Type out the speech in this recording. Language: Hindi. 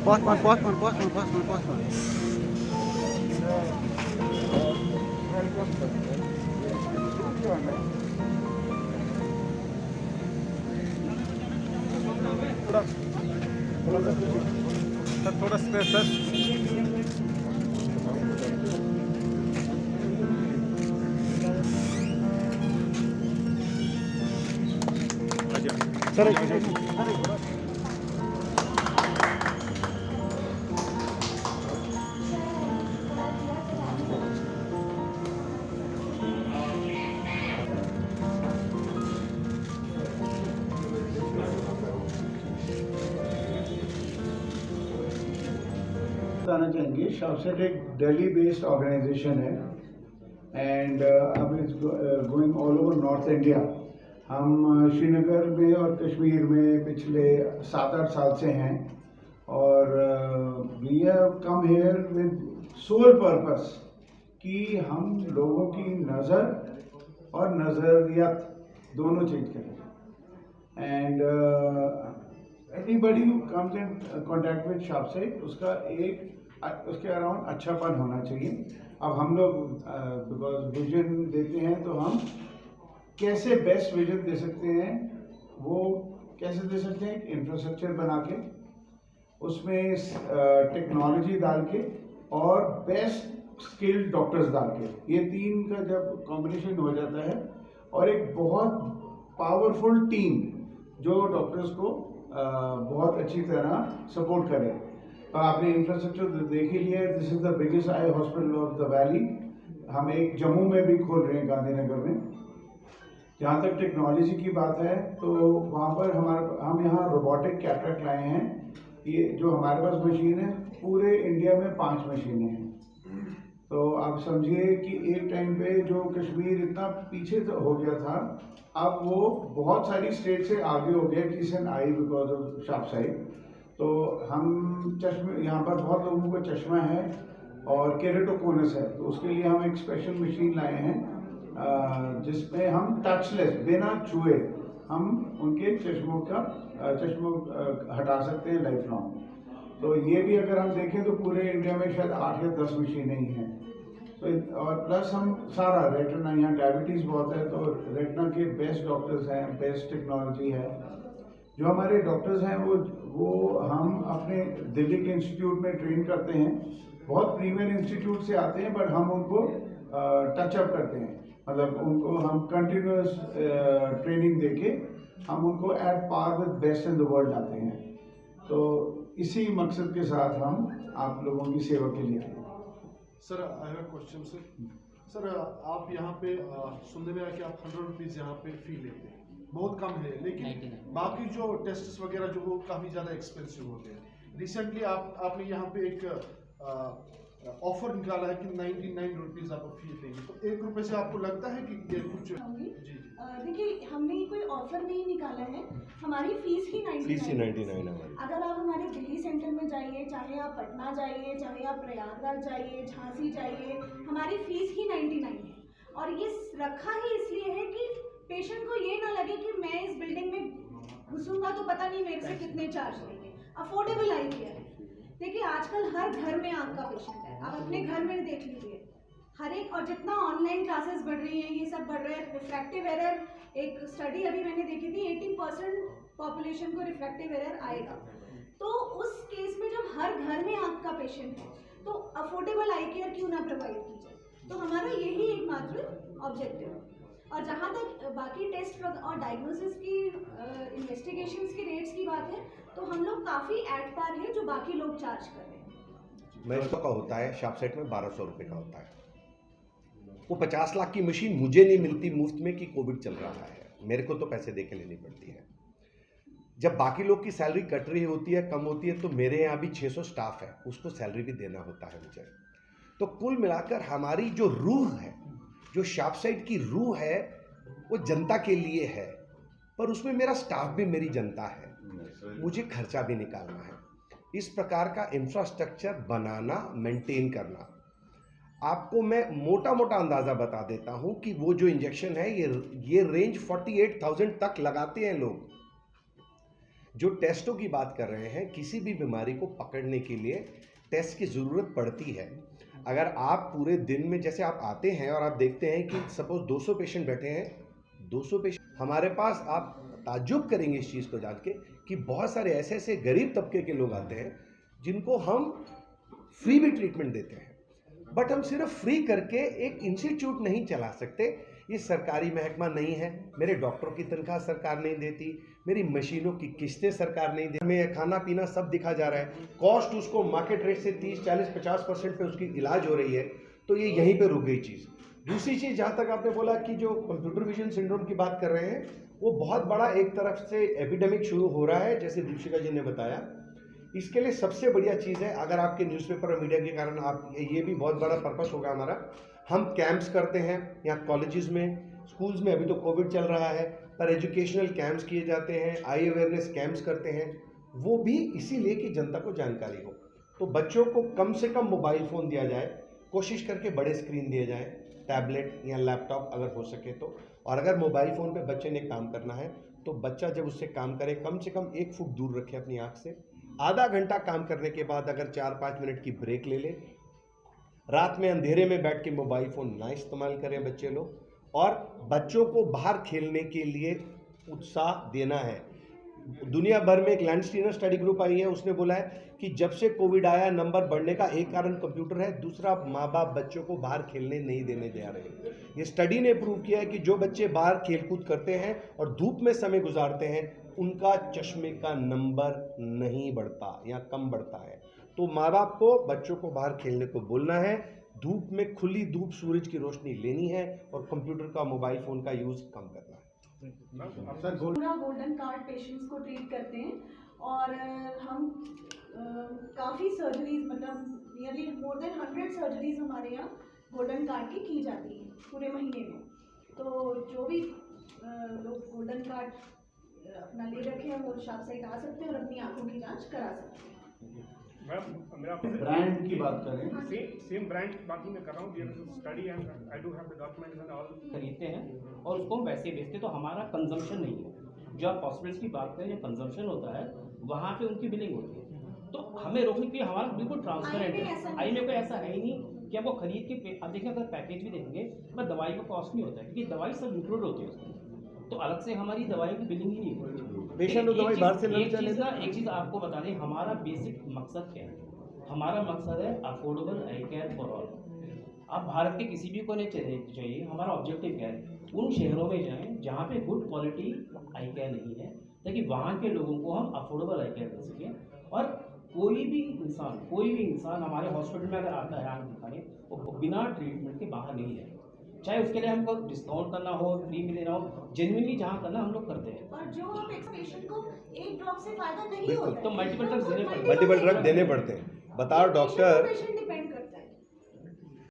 Postman. थोड़ा स्पेस सर। बताना चाहेंगे शापसेट एक दिल्ली बेस्ड ऑर्गेनाइजेशन है एंड अब it's going all over north India. हम श्रीनगर में और कश्मीर में पिछले 7-8 साल से हैं और we have come here with sole purpose कि हम लोगों की नज़र और नज़रियत दोनों चेंज करें and anybody who comes in contact with शापसेट उसके अराउंड अच्छापन होना चाहिए। अब हम लोग बिकॉज विजन देते हैं तो हम कैसे बेस्ट विजन दे सकते हैं, वो कैसे दे सकते हैं, इंफ्रास्ट्रक्चर बना के उसमें टेक्नोलॉजी डाल के और बेस्ट स्किल्ड डॉक्टर्स डाल के, ये तीन का जब कॉम्बिनेशन हो जाता है और एक बहुत पावरफुल टीम जो डॉक्टर्स को बहुत अच्छी तरह सपोर्ट करे। तो आपने इंफ्रास्ट्रक्चर देख ही लिया है, this is the biggest eye hospital of the valley. हम एक जम्मू में भी खोल रहे हैं, गांधीनगर में। जहाँ तक टेक्नोलॉजी की बात है तो वहाँ पर हम यहाँ रोबोटिक कैटरेक्ट लाए हैं। ये जो हमारे पास मशीन है, पूरे इंडिया में 5 मशीनें हैं। तो आप समझिए कि एक टाइम पे जो कश्मीर इतना पीछे हो गया था, अब वो बहुत सारी स्टेट से आगे हो गया किसन आई बिकॉज ऑफ शापसाइट। तो हम चश्मे, यहाँ पर बहुत लोगों को चश्मा है और केरेटोकोनस है, तो उसके लिए हम एक स्पेशल मशीन लाए हैं जिसमें हम टचलेस, बिना छुए हम उनके चश्मों हटा सकते हैं लाइफ लॉन्ग। तो ये भी अगर हम देखें तो पूरे इंडिया में शायद 8 या 10 मशीनें ही हैं। तो और प्लस हम सारा रेटिना, यहाँ डायबिटीज़ बहुत है तो रेटिना के बेस्ट डॉक्टर्स हैं, बेस्ट टेक्नोलॉजी है। जो हमारे डॉक्टर्स हैं वो हम अपने दिल्ली के इंस्टीट्यूट में ट्रेन करते हैं। बहुत प्रीमियर इंस्टीट्यूट से आते हैं बट हम उनको टचअप करते हैं, मतलब उनको हम कंटिन्यूस ट्रेनिंग देके हम उनको at par with best in the world लाते हैं। तो इसी मकसद के साथ हम आप लोगों की सेवा के लिए आए। Sir I have a question sir, आप यहाँ पे सुनने में आया कि आप 100 रुपीज़ यहाँ पे फी लेते हैं, बहुत कम है, लेकिन बाकी जो टेस्ट वगैरह जो वो काफ़ी ज़्यादा एक्सपेंसिव होते हैं। रिसेंटली आपने यहाँ पे एक ऑफर निकाला है कि 99 रुपीज़ आप फी देंगे, तो 1 रुपये से आपको लगता है कि ये कुछ? जी देखिए, हमने कोई ऑफर नहीं निकाला है, हमारी फीस ही 99 है। अगर आप हमारे दिल्ली सेंटर में जाइए, चाहे आप पटना जाइए, चाहे आप प्रयागराज जाइए, झांसी जाइए, हमारी फीस ही 99 है। और ये रखा ही इसलिए है कि पेशेंट को ये ना लगे कि मैं इस बिल्डिंग में घुसूंगा तो पता नहीं मेरे से कितने चार्ज लेंगे। अफोर्डेबल आई है। देखिए, आजकल हर घर में आँख का पेशेंट है, आप अपने घर में देख लीजिए, हर एक। और जितना ऑनलाइन क्लासेस बढ़ रही हैं, ये सब बढ़ रहा है, रिफ्रैक्टिव एरर, एक स्टडी अभी मैंने देखी थी, 80% पॉपुलेशन को रिफ्रैक्टिव एरर आएगा। तो उस केस में जब हर घर में आँख का पेशेंट है तो अफोर्डेबल आई केयर क्यों ना प्रोवाइड की जाए। तो हमारा यही एकमात्र ऑब्जेक्टिव है। और जहाँ तक बाकी टेस्ट और डायग्नोसिस की इन्वेस्टिगेशंस की रेट्स की बात है, तो हम लोग काफ़ी एट पार है जो बाकी लोग चार्ज कर रहे हैं। मेरे का होता है शापसेट में 1200 रुपये का होता है। वो 50 लाख की मशीन मुझे नहीं मिलती मुफ्त में कि कोविड चल रहा है, मेरे को तो पैसे दे के लेनी पड़ती है। जब बाकी लोग की सैलरी कट रही होती है, कम होती है, तो मेरे यहाँ भी 600 स्टाफ है, उसको सैलरी भी देना होता है मुझे। तो कुल मिलाकर हमारी जो रूह है, जो शापसाइट की रूह है, वो जनता के लिए है, पर उसमें मेरा स्टाफ भी मेरी जनता है, मुझे खर्चा भी निकालना है। इस प्रकार का इंफ्रास्ट्रक्चर बनाना, मेंटेन करना। आपको मैं मोटा मोटा अंदाज़ा बता देता हूँ कि वो जो इंजेक्शन है ये रेंज 48,000 तक लगाते हैं लोग। जो टेस्टों की बात कर रहे हैं, किसी भी बीमारी को पकड़ने के लिए टेस्ट की ज़रूरत पड़ती है। अगर आप पूरे दिन में, जैसे आप आते हैं और आप देखते हैं कि सपोज 200 पेशेंट बैठे हैं, 200 पेशेंट हमारे पास, आप ताज्जुब करेंगे इस चीज़ को जान के कि बहुत सारे ऐसे ऐसे गरीब तबके के लोग आते हैं जिनको हम फ्री भी ट्रीटमेंट देते हैं। बट हम सिर्फ फ्री करके एक इंस्टीट्यूट नहीं चला सकते, ये सरकारी महकमा नहीं है। मेरे डॉक्टरों की तनख्वाह सरकार नहीं देती, मेरी मशीनों की किस्तें सरकार नहीं देती, हमें खाना पीना सब दिखा जा रहा है, कॉस्ट उसको मार्केट रेट से 30, 40, 50% पे उसकी इलाज हो रही है, तो ये यहीं पे रुक गई चीज़। दूसरी चीज़, जहाँ तक आपने बोला कि जो कंप्यूटर विजन सिंड्रोम की बात कर रहे हैं, वो बहुत बड़ा एक तरफ से एपिडेमिक शुरू हो रहा है, जैसे दीपिका जी ने बताया। इसके लिए सबसे बढ़िया चीज़ है, अगर आपके न्यूज़पेपर और मीडिया के कारण आप, ये भी बहुत बड़ा पर्पस होगा हमारा, हम कैंप्स करते हैं या कॉलेजेस में, स्कूल्स में, अभी तो कोविड चल रहा है, पर एजुकेशनल कैंप्स किए जाते हैं, आई अवेयरनेस कैंप्स करते हैं, वो भी इसीलिए कि जनता को जानकारी हो। तो बच्चों को कम से कम मोबाइल फ़ोन दिया जाए, कोशिश करके बड़े स्क्रीन दिए जाए, टैबलेट या लैपटॉप अगर हो सके तो। और अगर मोबाइल फ़ोन पे बच्चे ने काम करना है तो बच्चा जब उससे काम करे, कम से कम 1 फुट दूर रखे अपनी आँख से। आधा घंटा काम करने के बाद अगर 4-5 मिनट की ब्रेक ले ले। रात में अंधेरे में बैठ के मोबाइल फ़ोन ना इस्तेमाल करें बच्चे लोग। और बच्चों को बाहर खेलने के लिए उत्साह देना है। दुनिया भर में एक लैंडस्टीनर स्टडी ग्रुप आई है, उसने बोला है कि जब से कोविड आया, नंबर बढ़ने का एक कारण कंप्यूटर है, दूसरा माँ बाप बच्चों को बाहर खेलने नहीं देने जा रहे। ये स्टडी ने प्रूव किया है कि जो बच्चे बाहर खेलकूद करते हैं और धूप में समय गुजारते हैं, उनका चश्मे का नंबर नहीं बढ़ता या कम बढ़ता है। तो माँ बाप को बच्चों को बाहर खेलने को बोलना है, धूप में, खुली धूप, सूरज की रोशनी लेनी है और कंप्यूटर का, मोबाइल फ़ोन का यूज़ कम करना है। पूरा गोल्डन कार्ड पेशेंट्स को ट्रीट करते हैं और हम काफ़ी सर्जरीज, मतलब नियरली मोर देन 100 सर्जरीज हमारे यहाँ गोल्डन कार्ड की जाती है पूरे महीने में। तो जो भी लोग गोल्डन कार्ड अपना ले रखे हैं वो शॉप साइट आ सकते हैं और अपनी आंखों की जांच करा सकते हैं। मैम मेरा ब्रांड की बात करें, सेम ब्रांड बाकी मैं कर रहा हूँ, study and I do have the documents and all. खरीदते हैं और उसको हम वैसे बेचते, तो हमारा कंजम्पशन नहीं है। जो आप हॉस्पिटल्स की बात करें, जो कंजम्पशन होता है वहाँ पे उनकी बिलिंग होती है। तो हमें रोकने के लिए हमारा बिल्कुल ट्रांसपेरेंट है। आई में कोई ऐसा है ही नहीं कि आप वो खरीद के, आप देखें अगर पैकेज भी देखेंगे तो दवाई का कॉस्ट नहीं होता है, क्योंकि दवाई सब इंक्लूड होती है उसमें। तो अलग से हमारी दवाई की बिलिंग ही नहीं होती। पेशेंट को दवाई बाहर से ले एक चीज़ आपको बता दें, हमारा बेसिक मकसद क्या है। हमारा मकसद है affordable I care for all. आप भारत के किसी भी कोने चाहिए, हमारा ऑब्जेक्टिव क्या है, उन शहरों में जाएं जहाँ पे गुड क्वालिटी आई केयर नहीं है, ताकि वहाँ के लोगों को हम अफोर्डेबल आई केयर कर सकें। और कोई भी इंसान हमारे हॉस्पिटल में अगर आता है आँख दिखाने, वो बिना ट्रीटमेंट के बाहर नहीं जाए, चाहे उसके लिए हमको डिस्काउंट करना हो, फ्री में देना हो, जेन्युइनली जहाँ करना हम लोग करते हैं। और जो हम एक पेशेंट को एक ड्रॉप से फायदा नहीं होता है, तो मल्टीपल ड्रग्स देने पड़ते हैं। मल्टीपल ड्रग देने पड़ते हैं। बताओ डॉक्टर,